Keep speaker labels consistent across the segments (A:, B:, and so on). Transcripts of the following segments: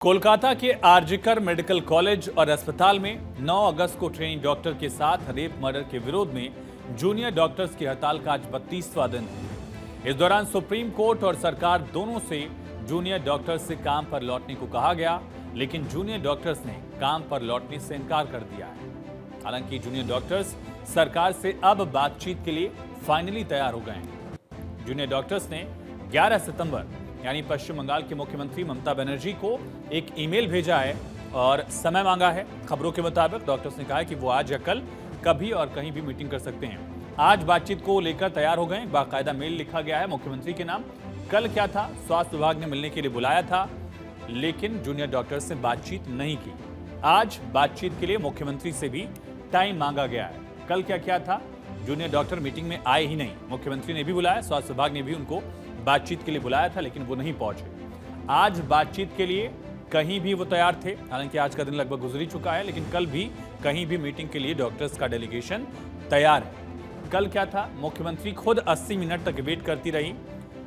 A: कोलकाता के RG Kar medical college और अस्पताल में 9 अगस्त को ट्रेनी डॉक्टर के साथ रेप मर्डर के विरोध में जूनियर डॉक्टर्स की हड़ताल का आज 32वां दिन है। इस दौरान सुप्रीम कोर्ट और सरकार दोनों से जूनियर डॉक्टर्स से काम पर लौटने को कहा गया, लेकिन जूनियर डॉक्टर्स ने काम पर लौटने से इनकार कर दिया है। हालांकि जूनियर डॉक्टर्स सरकार से अब बातचीत के लिए फाइनली तैयार हो गए हैं। जूनियर डॉक्टर्स ने 11 सितंबर यानी पश्चिम बंगाल के मुख्यमंत्री ममता बनर्जी को एक ईमेल भेजा है और समय मांगा है। खबरों के मुताबिक डॉक्टर्स ने कहा है कि वो आज या कल कभी और कहीं भी मीटिंग कर सकते हैं। आज बातचीत को लेकर तैयार हो गए। बाकायदा मेल लिखा गया है मुख्यमंत्री के नाम। कल क्या था, स्वास्थ्य विभाग ने मिलने के लिए बुलाया था, लेकिन जूनियर डॉक्टर्स से बातचीत नहीं की। आज बातचीत के लिए मुख्यमंत्री से भी टाइम मांगा गया है। कल क्या क्या था, जूनियर डॉक्टर मीटिंग में आए ही नहीं। मुख्यमंत्री ने भी बुलाया, स्वास्थ्य विभाग ने भी उनको बातचीत के लिए बुलाया था, लेकिन वो नहीं पहुंचे। आज बातचीत के लिए कहीं भी वो तैयार थे। हालांकि आज का दिन लगभग गुजर ही चुका है, लेकिन कल भी कहीं भी मीटिंग के लिए डॉक्टर्स का डेलीगेशन तैयार है। कल क्या था, मुख्यमंत्री खुद 80 मिनट तक वेट करती रही।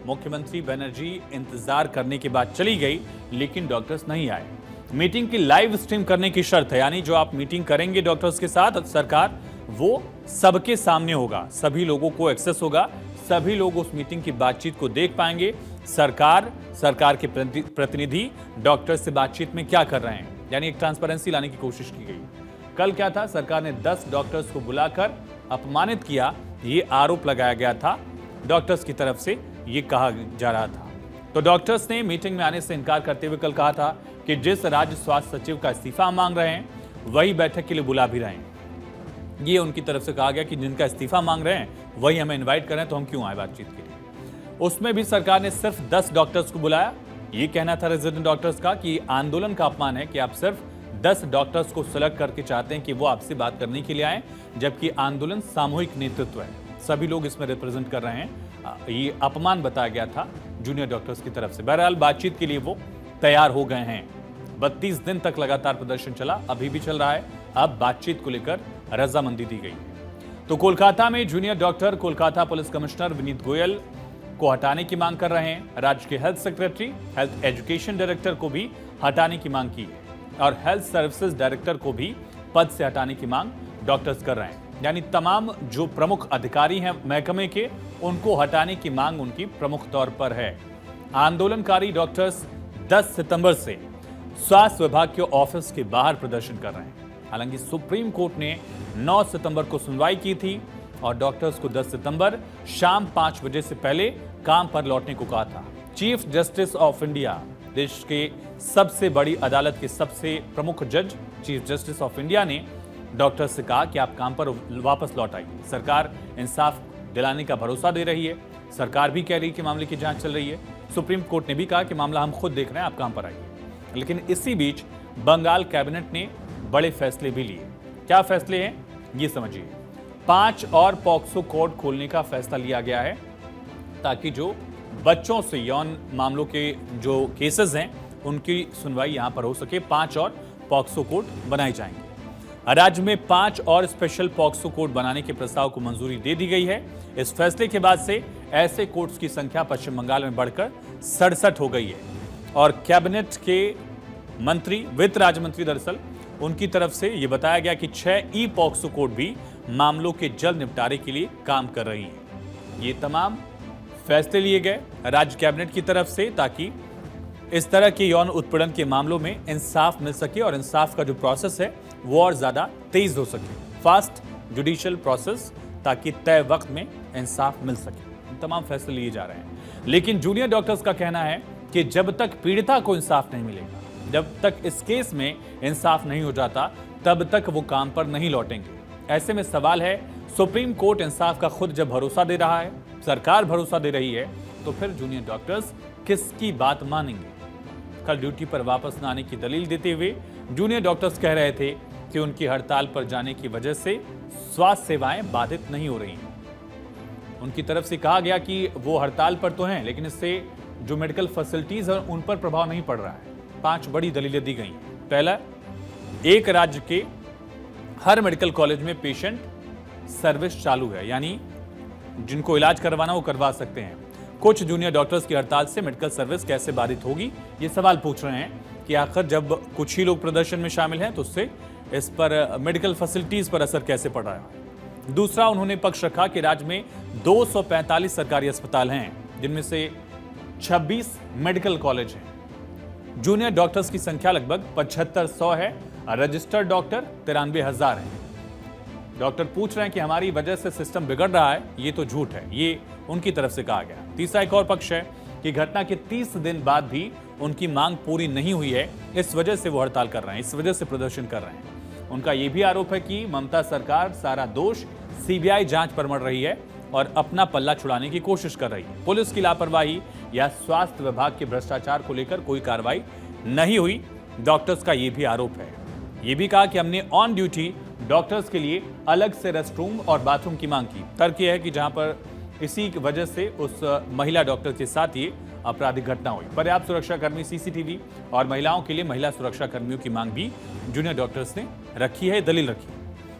A: मुख्यमंत्री बनर्जी इंतजार करने के बाद चली गई, लेकिन डॉक्टर्स नहीं आए। मीटिंग की लाइव स्ट्रीम करने की शर्त है, यानी जो आप मीटिंग करेंगे डॉक्टर्स के साथ सरकार, वो सबके सामने होगा, सभी लोगों को एक्सेस होगा, सभी लोग उस मीटिंग की बातचीत को देख पाएंगे। सरकार के प्रतिनिधि डॉक्टर से बातचीत में क्या कर रहे हैं, यानी एक ट्रांसपेरेंसी लाने की कोशिश की गई। कल क्या था, सरकार ने 10 डॉक्टर्स को बुलाकर अपमानित किया, ये आरोप लगाया गया था। डॉक्टर्स की तरफ से ये कहा जा रहा था। तो डॉक्टर्स ने मीटिंग में आने से इनकार करते हुए कल कहा था कि जिस राज्य स्वास्थ्य सचिव का इस्तीफा मांग रहे हैं, वही बैठक के लिए बुला भी रहे हैं। ये उनकी तरफ से कहा गया कि जिनका इस्तीफा मांग रहे हैं वही हमें इनवाइट करें, तो हम क्यों आए बातचीत के लिए। उसमें भी सरकार ने सिर्फ 10 डॉक्टर्स को बुलाया। ये कहना था रेजिडेंट डॉक्टर्स का कि आंदोलन का अपमान है कि आप सिर्फ 10 डॉक्टर्स को सेलेक्ट करके चाहते हैं कि वो आपसे बात करने के लिए आए, जबकि आंदोलन सामूहिक नेतृत्व है, सभी लोग इसमें रिप्रेजेंट कर रहे हैं। ये अपमान बताया गया था जूनियर डॉक्टर्स की तरफ से। बहरहाल बातचीत के लिए वो तैयार हो गए हैं। 32 दिन तक लगातार प्रदर्शन चला, अभी भी चल रहा है। अब बातचीत को लेकर रजामंदी दी गई है। तो कोलकाता में junior doctor Kolkata police commissioner Vineet Goyal को हटाने की मांग कर रहे हैं। राज्य के health secretary, health education director को भी हटाने की मांग की है और हेल्थ सर्विसेज डायरेक्टर को भी पद से हटाने की मांग डॉक्टर्स कर रहे हैं। यानी तमाम जो प्रमुख अधिकारी हैं महकमे के, उनको हटाने की मांग उनकी प्रमुख तौर पर है। आंदोलनकारी डॉक्टर्स 10 सितंबर से स्वास्थ्य विभाग के ऑफिस के बाहर प्रदर्शन कर रहे हैं। हालांकि सुप्रीम कोर्ट ने 9 सितंबर को सुनवाई की थी और डॉक्टर्स को 10 सितंबर शाम 5 बजे से पहले काम पर लौटने को कहा था। चीफ जस्टिस ऑफ इंडिया, देश के सबसे बड़ी अदालत के सबसे प्रमुख जज चीफ जस्टिस ऑफ इंडिया ने डॉक्टर्स से कहा कि आप काम पर वापस लौट आइए। सरकार इंसाफ दिलाने का भरोसा दे रही है। सरकार भी कह रही है कि मामले की जांच चल रही है। सुप्रीम कोर्ट ने भी कहा कि मामला हम खुद देख रहे हैं, आप काम पर आइए। लेकिन इसी बीच बंगाल कैबिनेट ने बड़े फैसले भी लिए। क्या फैसले हैं, ये समझिए। 5 और पॉक्सो कोर्ट खोलने का फैसला लिया गया है, ताकि जो बच्चों से यौन मामलों के जो केसेस हैं, उनकी सुनवाई यहां पर हो सके। 5 और पॉक्सो कोर्ट बनाए जाएंगे। राज्य में 5 और स्पेशल पॉक्सो कोर्ट बनाने के प्रस्ताव को मंजूरी दे दी गई है। इस फैसले के बाद से ऐसे कोर्ट्स की संख्या पश्चिम बंगाल में बढ़कर 67 हो गई है और कैबिनेट के मंत्री, वित्त राज्य मंत्री, दरअसल उनकी तरफ से यह बताया गया कि 6 ई पॉक्सो कोर्ट भी मामलों के जल्द निपटारे के लिए काम कर रही हैं। ये तमाम फैसले लिए गए राज्य कैबिनेट की तरफ से, ताकि इस तरह के यौन उत्पीड़न के मामलों में इंसाफ मिल सके और इंसाफ का जो प्रोसेस है वो और ज्यादा तेज हो सके। फास्ट जुडिशियल प्रोसेस, ताकि तय वक्त में इंसाफ मिल सके। तमाम फैसले लिए जा रहे हैं। लेकिन जूनियर डॉक्टर्स का कहना है कि जब तक पीड़िता को इंसाफ नहीं मिलेगा, जब तक इस केस में इंसाफ नहीं हो जाता, तब तक वो काम पर नहीं लौटेंगे। ऐसे में सवाल है, सुप्रीम कोर्ट इंसाफ का खुद जब भरोसा दे रहा है, सरकार भरोसा दे रही है, तो फिर जूनियर डॉक्टर्स किसकी बात मानेंगे। कल ड्यूटी पर वापस न आने की दलील देते हुए जूनियर डॉक्टर्स कह रहे थे कि उनकी हड़ताल पर जाने की वजह से स्वास्थ्य सेवाएं बाधित नहीं हो रही हैं। उनकी तरफ से कहा गया कि वो हड़ताल पर तो हैं, लेकिन इससे जो मेडिकल फैसिलिटीज है उन पर प्रभाव नहीं पड़ रहा है। 5 बड़ी दलीलें दी गई। पहला, एक राज्य के हर मेडिकल कॉलेज में पेशेंट सर्विस चालू है, यानी जिनको इलाज करवाना वो करवा सकते हैं। कुछ जूनियर डॉक्टर्स की हड़ताल से मेडिकल सर्विस कैसे बाधित होगी, ये सवाल पूछ रहे हैं। कि आखिर जब कुछ ही लोग प्रदर्शन में शामिल हैं तो उससे इस पर मेडिकल फैसिलिटीज पर असर कैसे पड़ रहा है। दूसरा, उन्होंने पक्ष रखा कि राज्य में 245 सरकारी अस्पताल हैं, जिनमें से 26 मेडिकल कॉलेज हैं। जूनियर डॉक्टर्स की संख्या लगभग 7500 है। रजिस्टर्ड डॉक्टर 93,000 है। डॉक्टर पूछ रहे हैं कि हमारी वजह से सिस्टम बिगड़ रहा है, ये तो झूठ है, ये उनकी तरफ से कहा गया। तीसरा, एक और पक्ष है कि घटना के 30 दिन बाद भी उनकी मांग पूरी नहीं हुई है, इस वजह से वो हड़ताल कर रहे हैं, इस वजह से प्रदर्शन कर रहे हैं। उनका यह भी आरोप है कि ममता सरकार सारा दोष सीबीआई जांच पर मढ़ रही है और अपना पल्ला छुड़ाने की कोशिश कर रही है। पुलिस की लापरवाही या स्वास्थ्य विभाग के भ्रष्टाचार को लेकर कोई कार्रवाई नहीं हुई, डॉक्टर्स का यह भी आरोप है। ये भी कहा कि हमने ऑन ड्यूटी डॉक्टर्स के लिए अलग से रेस्टरूम और बाथरूम की मांग की। तर्क यह है कि जहां पर इसी की वजह से उस महिला डॉक्टर के साथ ये आपराधिक घटना हुई। पर्याप्त सुरक्षाकर्मी, सीसीटीवी और महिलाओं के लिए महिला सुरक्षा कर्मियों की मांग भी जूनियर डॉक्टर्स ने रखी है, दलील रखी।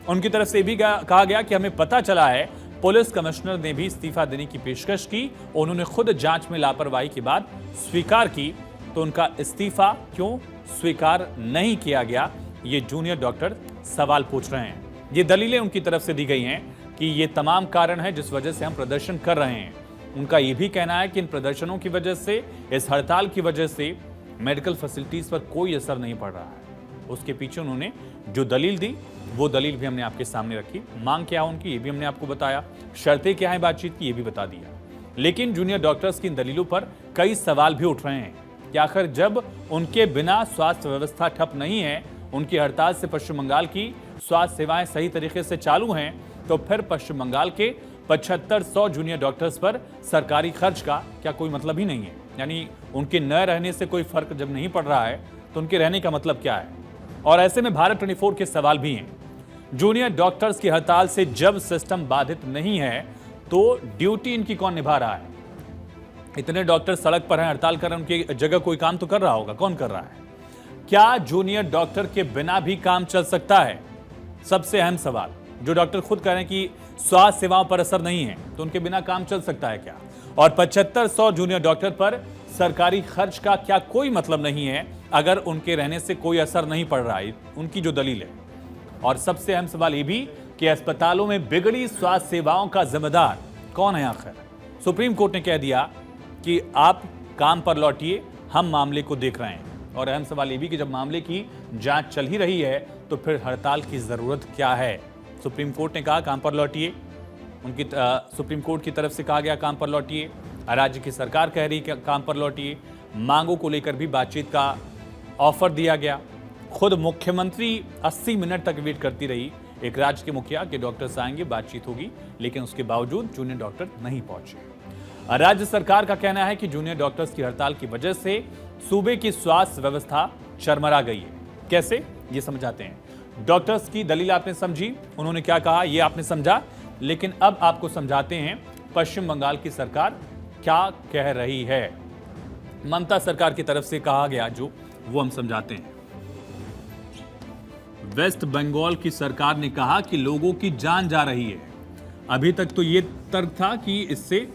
A: उनकी तरफ से भी कहा गया कि हमें पता चला है पुलिस कमिश्नर ने भी इस्तीफा देने की पेशकश की, उन्होंने खुद जांच में लापरवाही के बाद स्वीकार की, तो उनका इस्तीफा क्यों स्वीकार नहीं किया गया, ये जूनियर डॉक्टर सवाल पूछ रहे हैं। ये दलीलें उनकी तरफ से दी गई हैं कि ये तमाम कारण है जिस वजह से हम प्रदर्शन कर रहे हैं। उनका ये भी कहना है कि इन प्रदर्शनों की वजह से, इस हड़ताल की वजह से मेडिकल फैसिलिटीज पर कोई असर नहीं पड़ रहा है। उसके पीछे उन्होंने जो दलील दी, वो दलील भी हमने आपके सामने रखी। मांग क्या है उनकी, ये भी हमने आपको बताया। शर्तें क्या है बातचीत की, ये भी बता दिया। लेकिन जूनियर डॉक्टर्स की इन दलीलों पर कई सवाल भी उठ रहे हैं कि आखिर जब उनके बिना स्वास्थ्य व्यवस्था ठप नहीं है, उनकी हड़ताल से पश्चिम बंगाल की स्वास्थ्य सेवाएं सही तरीके से चालू हैं, तो फिर पश्चिम बंगाल के 7500 जूनियर डॉक्टर्स पर सरकारी खर्च का क्या कोई मतलब ही नहीं है। यानी उनके न रहने से कोई फर्क जब नहीं पड़ रहा है तो उनके रहने का मतलब क्या है। और ऐसे में भारत 24 के सवाल भी हैं। जूनियर डॉक्टर्स की हड़ताल से जब सिस्टम बाधित नहीं है तो ड्यूटी इनकी कौन निभा रहा है। इतने डॉक्टर सड़क पर हैं, हड़ताल कर रहे हैं, उनकी जगह कोई काम तो कर रहा होगा, कौन कर रहा है। क्या जूनियर डॉक्टर के बिना भी काम चल सकता है, सबसे अहम सवाल। जो डॉक्टर खुद कह रहे हैं कि स्वास्थ्य सेवाओं पर असर नहीं है, तो उनके बिना काम चल सकता है क्या। और 7500 जूनियर डॉक्टर पर सरकारी खर्च का क्या कोई मतलब नहीं है अगर उनके रहने से कोई असर नहीं पड़ रहा है, उनकी जो दलील है। और सबसे अहम सवाल ये भी कि अस्पतालों में बिगड़ी स्वास्थ्य सेवाओं का जिम्मेदार कौन है आखिर। सुप्रीम कोर्ट ने कह दिया कि आप काम पर लौटिए, हम मामले को देख रहे हैं। और अहम सवाल ये भी कि जब मामले की जांच चल ही रही है तो फिर हड़ताल की जरूरत क्या है। सुप्रीम कोर्ट ने कहा काम पर लौटिए, उनकी सुप्रीम कोर्ट की तरफ से कहा गया काम पर लौटिए, राज्य की सरकार कह रही कि काम पर लौटिए। मांगों को लेकर भी बातचीत का ऑफर दिया गया। खुद मुख्यमंत्री 80 मिनट तक वेट करती रही एक राज्य के मुखिया के डॉक्टर्स आएंगे, बातचीत होगी, लेकिन उसके बावजूद जूनियर डॉक्टर नहीं पहुंचे। राज्य सरकार का कहना है कि जूनियर डॉक्टर्स की हड़ताल की वजह से सूबे की स्वास्थ्य व्यवस्था चरमरा गई है। कैसे, ये समझाते हैं। डॉक्टर्स की दलील आपने समझी, उन्होंने क्या कहा ये आपने समझा, लेकिन अब आपको समझाते हैं पश्चिम बंगाल की सरकार क्या कह रही है। ममता सरकार की तरफ से कहा गया जो, वो हम समझाते हैं। वेस्ट बंगाल की सरकार ने कहा कि लोगों की जान जा रही है। अभी तक तो ये तर्क था कि इससे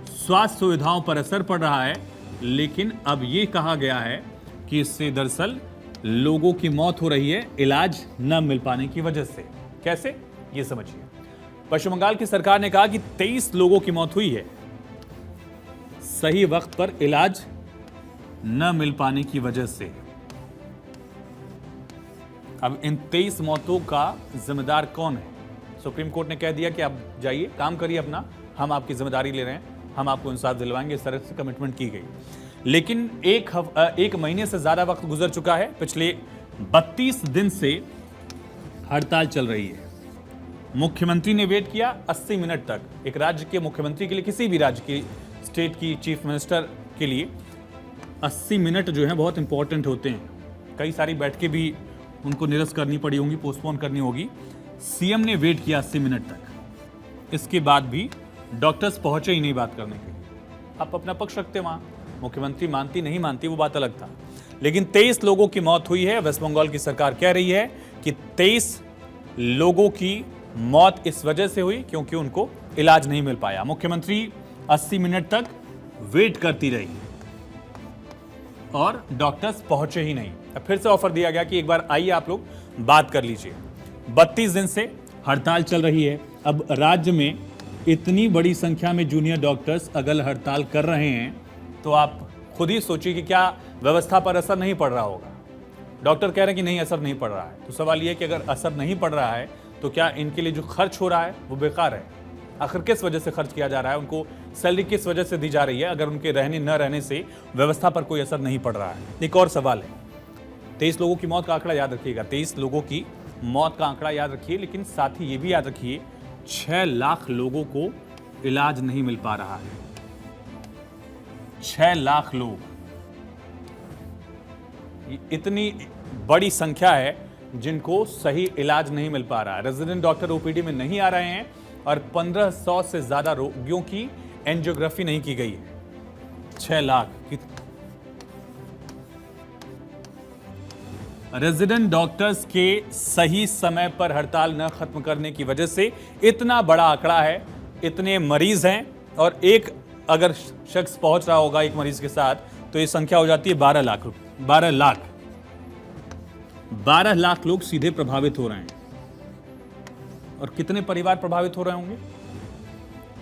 A: स्वास्थ्य सुविधाओं पर असर पड़ रहा है, लेकिन अब ये कहा गया है कि इससे दरअसल लोगों की मौत हो रही है इलाज न मिल पाने की वजह से। कैसे, ये समझिए। पश्चिम बंगाल की सरकार ने कहा कि 23 लोगों की मौत हुई है सही वक्त पर इलाज न मिल पाने की वजह से। अब इन 23 मौतों का जिम्मेदार कौन है। सुप्रीम कोर्ट ने कह दिया कि आप जाइए, काम करिए अपना, हम आपकी जिम्मेदारी ले रहे हैं, हम आपको इंसाफ दिलवाएंगे, इस तरह से कमिटमेंट की गई। लेकिन एक महीने से ज्यादा वक्त गुजर चुका है, पिछले 32 दिन से हड़ताल चल रही है। मुख्यमंत्री ने वेट किया 80 मिनट तक। एक राज्य के मुख्यमंत्री के लिए, किसी भी राज्य की स्टेट की चीफ मिनिस्टर के लिए 80 मिनट जो है बहुत इंपॉर्टेंट होते हैं। कई सारी बैठकें भी उनको निरस्त करनी पड़ी होंगी, पोस्टपोन करनी होगी। सीएम ने वेट किया 80 मिनट तक, इसके बाद भी डॉक्टर्स पहुंचे ही नहीं बात करने के लिए। आप अपना पक्ष रखते वहां, मुख्यमंत्री मानती नहीं मानती वो बात अलग था, लेकिन 23 लोगों की मौत हुई है। वेस्ट बंगाल की सरकार कह रही है कि 23 लोगों की मौत इस वजह से हुई क्योंकि उनको इलाज नहीं मिल पाया। मुख्यमंत्री 80 मिनट तक वेट करती रही और डॉक्टर्स पहुंचे ही नहीं। अब फिर से ऑफर दिया गया कि एक बार आइए आप लोग बात कर लीजिए। 32 दिन से हड़ताल चल रही है। अब राज्य में इतनी बड़ी संख्या में जूनियर डॉक्टर्स अगर हड़ताल कर रहे हैं तो आप खुद ही सोचिए कि क्या व्यवस्था पर असर नहीं पड़ रहा होगा। डॉक्टर कह रहे हैं कि नहीं, असर नहीं पड़ रहा है, तो सवाल यह कि अगर असर नहीं पड़ रहा है तो क्या इनके लिए जो खर्च हो रहा है वो बेकार है? आखिर किस वजह से खर्च किया जा रहा है? उनको सैलरी किस वजह से दी जा रही है अगर उनके रहने न रहने से व्यवस्था पर कोई असर नहीं पड़ रहा है? एक और सवाल है, 23 लोगों की मौत का आंकड़ा याद रखिएगा, 23 लोगों की मौत का आंकड़ा याद रखिए, लेकिन साथ ही ये भी याद रखिए 6 लाख लोगों को इलाज नहीं मिल पा रहा है। 6 लाख लोग, इतनी बड़ी संख्या है जिनको सही इलाज नहीं मिल पा रहा है। रेजिडेंट डॉक्टर ओपीडी में नहीं आ रहे हैं और 1500 से ज्यादा रोगियों की एंजियोग्राफी नहीं की गई है। 6 लाख रेजिडेंट डॉक्टर्स के सही समय पर हड़ताल न खत्म करने की वजह से इतना बड़ा आंकड़ा है, इतने मरीज हैं और एक अगर शख्स पहुंच रहा होगा एक मरीज के साथ तो ये संख्या हो जाती है 12 लाख। 12 लाख लोग सीधे प्रभावित हो रहे हैं। और कितने परिवार प्रभावित हो रहे होंगे?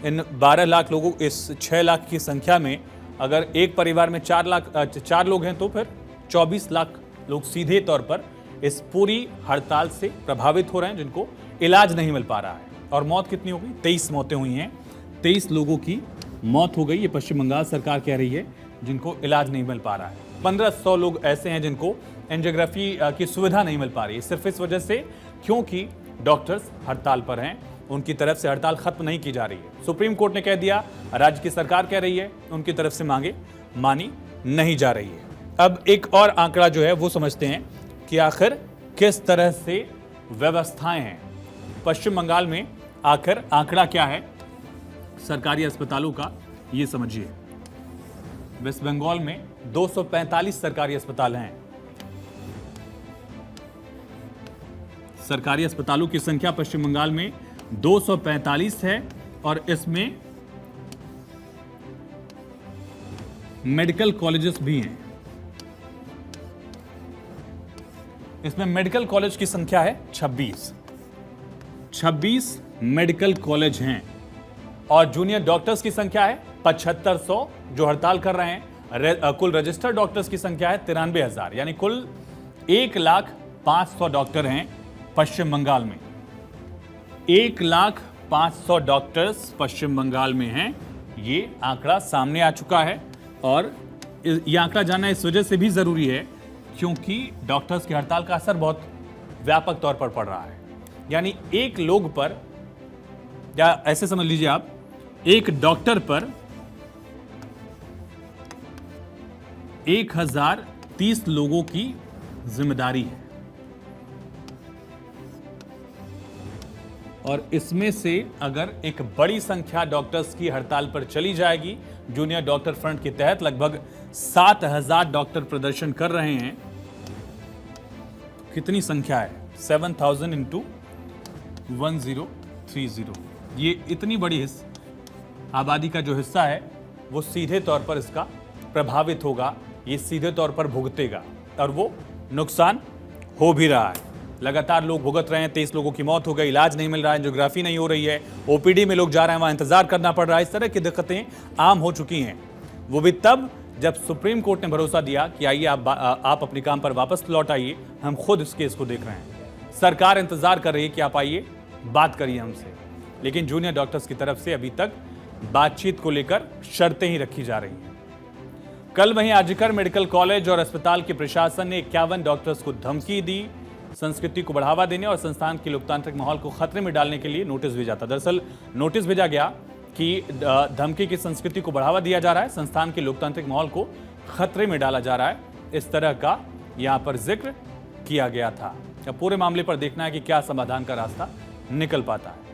A: इन 12 लाख लोगों, इस 6 लाख की संख्या में अगर एक परिवार में 4 लोग हैं तो फिर 24 लाख लोग सीधे तौर पर इस पूरी हड़ताल से प्रभावित हो रहे हैं जिनको इलाज नहीं मिल पा रहा है। और मौत कितनी हो गई? 23 मौतें हुई हैं, 23 लोगों की मौत हो गई, ये पश्चिम बंगाल सरकार कह रही है, जिनको इलाज नहीं मिल पा रहा है। 1500 लोग ऐसे हैं जिनको एंजियोग्राफी की सुविधा नहीं मिल पा रही है, सिर्फ इस वजह से क्योंकि डॉक्टर्स हड़ताल पर हैं, उनकी तरफ से हड़ताल खत्म नहीं की जा रही है। सुप्रीम कोर्ट ने कह दिया, राज्य की सरकार कह रही है, उनकी तरफ से मांगे मानी नहीं जा रही है। अब एक और आंकड़ा जो है वो समझते हैं कि आखिर किस तरह से व्यवस्थाएं हैं पश्चिम बंगाल में। आखिर आंकड़ा क्या है सरकारी अस्पतालों का, ये समझिए। वेस्ट बंगाल में 245 सरकारी अस्पताल हैं। सरकारी अस्पतालों की संख्या पश्चिम बंगाल में 245 है और इसमें मेडिकल कॉलेजेस भी हैं। इसमें मेडिकल कॉलेज की संख्या है 26 मेडिकल कॉलेज हैं और जूनियर डॉक्टर्स की संख्या है 7500 जो हड़ताल कर रहे हैं। कुल रजिस्टर्ड डॉक्टर्स की संख्या है 93,000, यानी कुल 1,05,000 डॉक्टर हैं पश्चिम बंगाल में। 1,05,000 डॉक्टर्स पश्चिम बंगाल में हैं। ये आंकड़ा सामने आ चुका है और ये आंकड़ा जानना इस वजह से भी जरूरी है क्योंकि डॉक्टर्स की हड़ताल का असर बहुत व्यापक तौर पर पड़ रहा है। यानी एक लोग पर, या ऐसे समझ लीजिए आप, एक डॉक्टर पर 1030 लोगों की जिम्मेदारी है और इसमें से अगर एक बड़ी संख्या डॉक्टर्स की हड़ताल पर चली जाएगी, जूनियर डॉक्टर फ्रंट के तहत लगभग 7000 डॉक्टर प्रदर्शन कर रहे हैं। कितनी संख्या है? 7000 इंटू 1030। ये इतनी बड़ी आबादी का जो हिस्सा है वो सीधे तौर पर इसका प्रभावित होगा, ये सीधे तौर पर भुगतेगा और वो नुकसान हो भी रहा है। लगातार लोग भुगत रहे हैं। 23 लोगों की मौत हो गई, इलाज नहीं मिल रहा है, एंजियोग्राफी नहीं हो रही है, ओपीडी में लोग जा रहे हैं, वहां इंतजार करना पड़ रहा है। इस तरह की दिक्कतें आम हो चुकी हैं। वो भी तब जब सुप्रीम कोर्ट ने भरोसा दिया कि आइए आप अपने काम पर वापस लौट आइए, हम खुद इस केस को देख रहे हैं। सरकार इंतजार कर रही है कि आप आइए, बात करिए हमसे, लेकिन जूनियर डॉक्टर्स की तरफ से अभी तक बातचीत को लेकर शर्तें ही रखी जा रही हैं। कल वहीं आरजीकर मेडिकल कॉलेज और अस्पताल के प्रशासन ने 51 डॉक्टर्स को धमकी दी। संस्कृति को बढ़ावा देने और संस्थान के लोकतांत्रिक माहौल को खतरे में डालने के लिए नोटिस भेजा था। दरअसल नोटिस भेजा गया कि धमकी की संस्कृति को बढ़ावा दिया जा रहा है, संस्थान के लोकतांत्रिक माहौल को खतरे में डाला जा रहा है, इस तरह का यहां पर जिक्र किया गया था। अब पूरे मामले पर देखना है कि क्या समाधान का रास्ता निकल पाता है।